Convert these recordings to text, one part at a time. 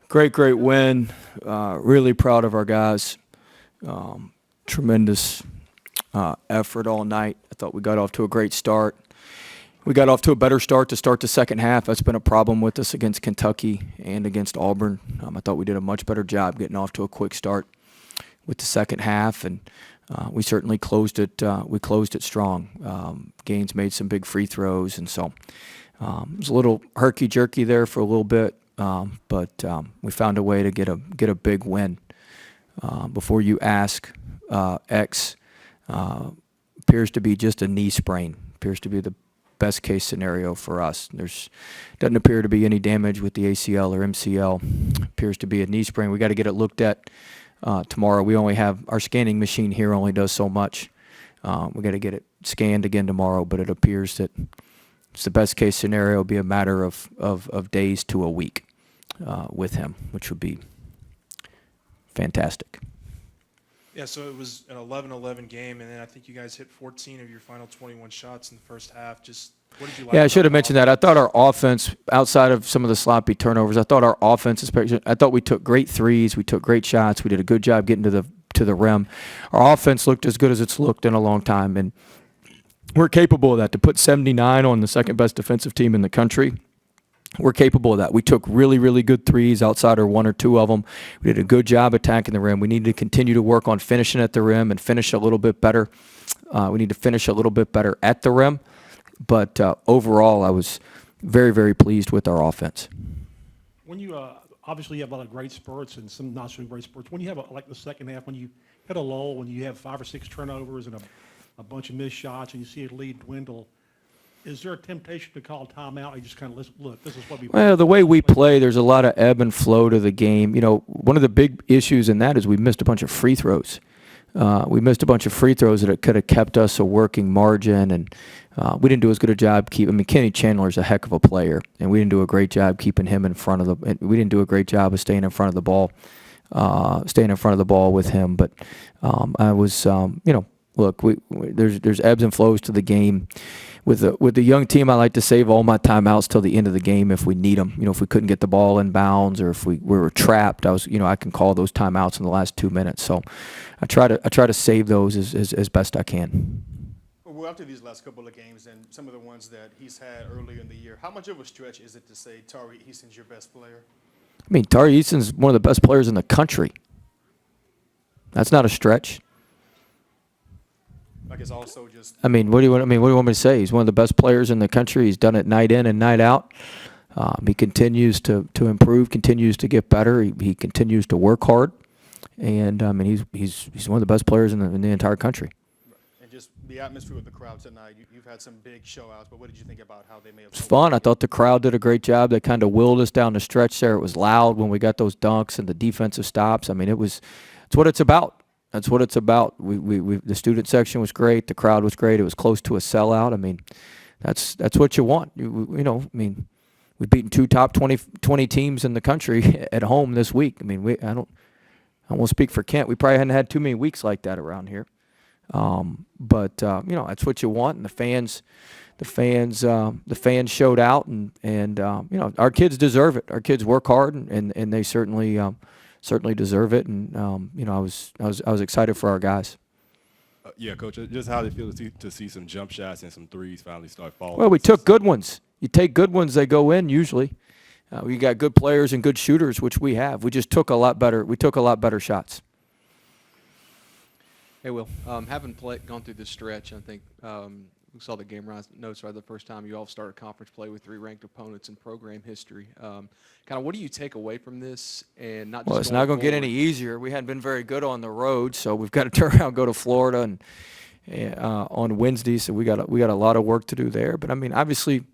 Great win. Really proud of our guys. Tremendous effort all night. I thought we got off to a great start. We got off to a better start to start the second half. That's been a problem with us against Kentucky and against Auburn. I thought we did a much better job getting off to a quick start with the second half, and we certainly closed it. We closed it strong. Gaines made some big free throws, and so it was a little herky-jerky there for a little bit, but we found a way to get a big win. Before you ask, X appears to be just a knee sprain. Appears to be the best case scenario for us. Doesn't appear to be any damage with the ACL or MCL. Appears to be a knee sprain. We got to get it looked at tomorrow. We only have our scanning machine here only does so much. We got to get it scanned again tomorrow, but it appears that it's the best case scenario. It'll be a matter of days to a week with him, which would be fantastic. Yeah, so it was an 11-11 game, and then I think you guys hit 14 of your final 21 shots in the first half. Just what did you like? Yeah, I should have mentioned that. I thought our offense, outside of some of the sloppy turnovers, I thought our offense, especially, I thought we took great threes, we took great shots, we did a good job getting to the rim. Our offense looked as good as it's looked in a long time, and we're capable of that. To put 79 on the second best defensive team in the country, we're capable of that. We took really good threes outside or one or two of them. We did a good job attacking the rim. We need to continue to work on finishing at the rim and finish a little bit better. We need to finish a little bit better at the rim. But overall, I was very pleased with our offense. When you obviously you have a lot of great spurts and some not so great spurts. When you have like the second half, when you hit a lull, when you have 5 or 6 turnovers and a bunch of missed shots, and you see a lead dwindle, is there a temptation to call timeout? You just kind of listen, look, this is what we. Well, the way we play, there's a lot of ebb and flow to the game. You know, one of the big issues in that is we missed a bunch of free throws. We missed a bunch of free throws that could have kept us a working margin, and we didn't do as good a job keeping. I mean, Kenny Chandler's a heck of a player, and we didn't do a great job keeping him in front of the. We didn't do a great job of staying in front of the ball, with him. But I was, look, there's ebbs and flows to the game. With the young team, I like to save all my timeouts till the end of the game if we need them. You know, if we couldn't get the ball in bounds or if we were trapped, I can call those timeouts in the last 2 minutes. So I try to save those as best I can. Well, after these last couple of games and some of the ones that he's had earlier in the year, how much of a stretch is it to say Tari Easton's your best player? I mean, Tari Easton's one of the best players in the country. That's not a stretch. Like it's also just. I mean, what do you want me to say? He's one of the best players in the country. He's done it night in and night out. He continues to improve, continues to get better. He continues to work hard, and I mean, he's one of the best players in the entire country. And just the atmosphere with the crowd tonight. You've had some big showouts, but what did you think about how they may have? It was fun. I thought the crowd did a great job. They kind of willed us down the stretch there. It was loud when we got those dunks and the defensive stops. I mean, it's what it's about. That's what it's about. The student section was great. The crowd was great. It was close to a sellout. I mean, that's what you want. We've beaten 2 top 20 teams in the country at home this week. I mean, I won't speak for Kent. We probably hadn't had too many weeks like that around here. But that's what you want. And the fans showed out, and our kids deserve it. Our kids work hard, and they certainly deserve it, and I was excited for our guys. Yeah, Coach, just how did it feel to see some jump shots and some threes finally start falling? Well, we took good ones. You take good ones, they go in usually. We got good players and good shooters, which we have. We just took a lot better. We took a lot better shots. Hey, Will, having gone through this stretch, I think we saw the game notes right the first time you all started conference play with 3 ranked opponents in program history. Kind of what do you take away from this? And not just well, it's not going to get any easier. We hadn't been very good on the road, so we've got to turn around, go to Florida, and on Wednesday. So we got a lot of work to do there. But I mean, obviously,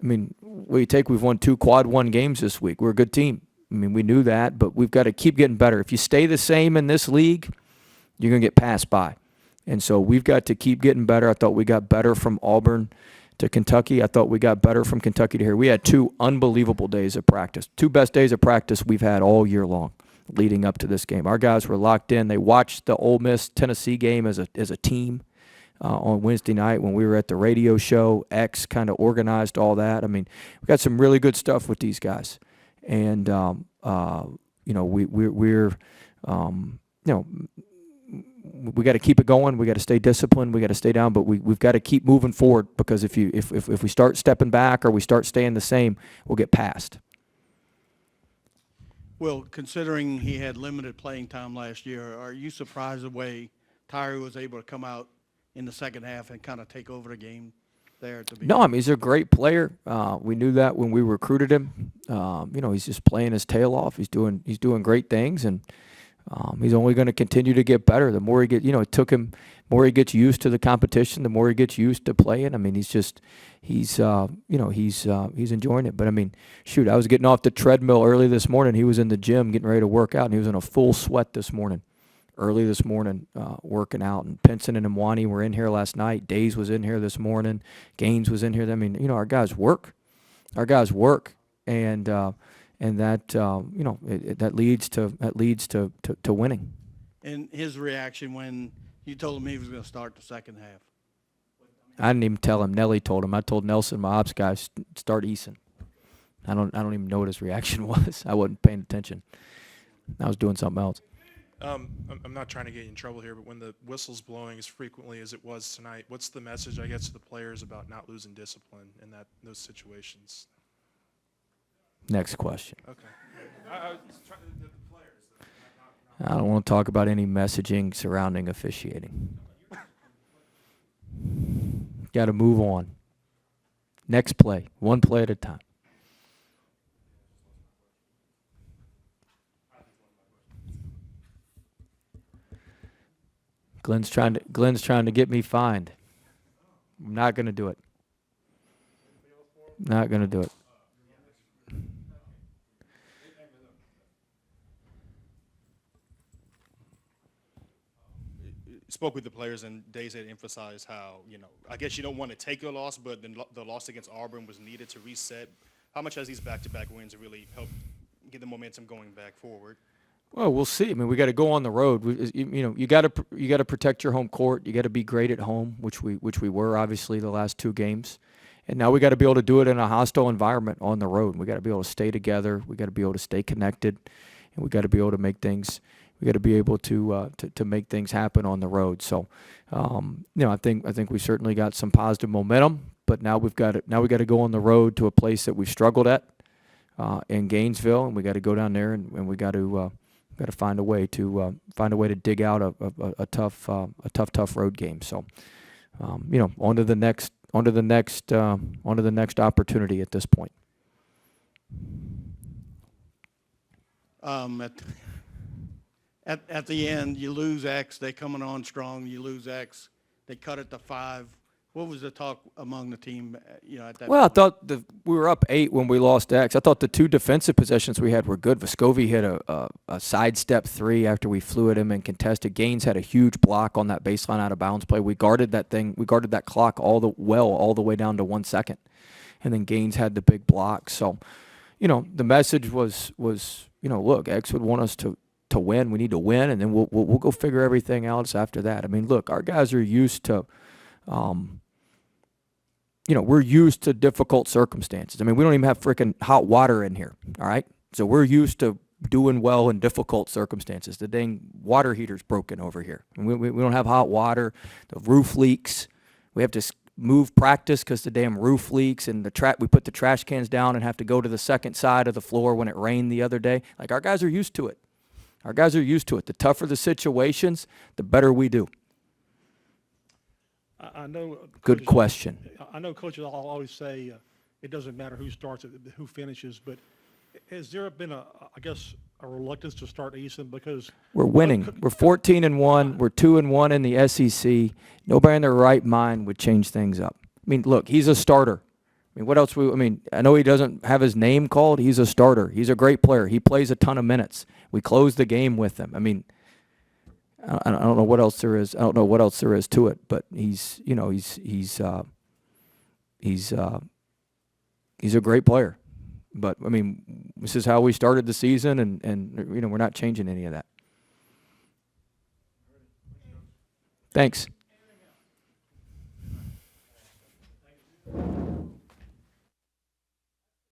we've won 2 quad 1 games this week. We're a good team. I mean, we knew that, but we've got to keep getting better. If you stay the same in this league, you're going to get passed by. And so we've got to keep getting better. I thought we got better from Auburn to Kentucky. I thought we got better from Kentucky to here. We had 2 unbelievable days of practice, 2 best days of practice we've had all year long leading up to this game. Our guys were locked in. They watched the Ole Miss-Tennessee game as a team on Wednesday night when we were at the radio show. X kind of organized all that. I mean, we got some really good stuff with these guys. And we got to keep it going. We got to stay disciplined. We got to stay down, but we've got to keep moving forward, because if we start stepping back or we start staying the same, we'll get passed. Well, considering he had limited playing time last year, are you surprised the way Tyree was able to come out in the second half and kind of take over the game there at the beginning? No, I mean, he's a great player. We knew that when we recruited him. He's just playing his tail off. He's doing great things, and he's only going to continue to get better. The more he get, it took him more he gets used to the competition, the more he gets used to playing. I mean, he's enjoying it. But I mean, shoot, I was getting off the treadmill early this morning. He was in the gym getting ready to work out, and he was in a full sweat this morning. Early this morning, working out. And Pinson and Mwani were in here last night. Days was in here this morning. Gaines was in here. I mean, our guys work. And that that leads to winning. And his reaction when you told him he was going to start the second half? I didn't even tell him. Nelly told him. I told Nelson, my ops guy, start Eason. I don't even know what his reaction was. I wasn't paying attention. I was doing something else. I'm not trying to get you in trouble here, but when the whistle's blowing as frequently as it was tonight, what's the message, I guess, to the players about not losing discipline in those situations? Next question. Okay. I don't want to talk about any messaging surrounding officiating. Got to move on. Next play, one play at a time. Glenn's trying to get me fined. I'm not going to do it. Not going to do it. Spoke with the players, and Days had emphasized how, I guess you don't want to take a loss, but the loss against Auburn was needed to reset. How much has these back-to-back wins really helped get the momentum going back forward? Well, we'll see. I mean, we got to go on the road. You got to protect your home court. You got to be great at home, which we were obviously the last two games. And now we got to be able to do it in a hostile environment on the road. We got to be able to stay together. We got to be able to stay connected, and we got to be able to make things. We got to be able to make things happen on the road. So, I think we certainly got some positive momentum. But now we got to go on the road to a place that we've struggled at in Gainesville, and we got to go down there and we got to find a way to dig out a tough road game. So, on to the next opportunity at this point. At the end, you lose X, they coming on strong, you lose X, they cut it to 5. What was the talk among the team, at that Well, I point? thought we were up 8 when we lost X. I thought the two defensive possessions we had were good. Vescovi hit a sidestep 3 after we flew at him and contested. Gaines had a huge block on that baseline out of bounds play. We guarded that thing. We guarded that clock all the way down to 1 second, and then Gaines had the big block. So, the message was look, X would want us to win. We need to win, and then we'll go figure everything else after that. I mean, look, our guys are used to. We're used to difficult circumstances. I mean, we don't even have freaking hot water in here, all right? So we're used to doing well in difficult circumstances. The dang water heater's broken over here. And we don't have hot water. The roof leaks. We have to move practice because the damn roof leaks, and we put the trash cans down and have to go to the second side of the floor when it rained the other day. Like, our guys are used to it. The tougher the situations, the better we do. I know. Good coaches- question. I know coaches all always say it doesn't matter who starts, who finishes, but has there been a reluctance to start Eason because We're winning. We're 14-1. We're 2-1 in the SEC. Nobody in their right mind would change things up. I mean, look, he's a starter. I mean, what else? I know he doesn't have his name called. He's a starter. He's a great player. He plays a ton of minutes. We closed the game with him. I mean, I don't know what else there is. I don't know what else there is to it. But he's a great player. But I mean, this is how we started the season, and we're not changing any of that. Thanks.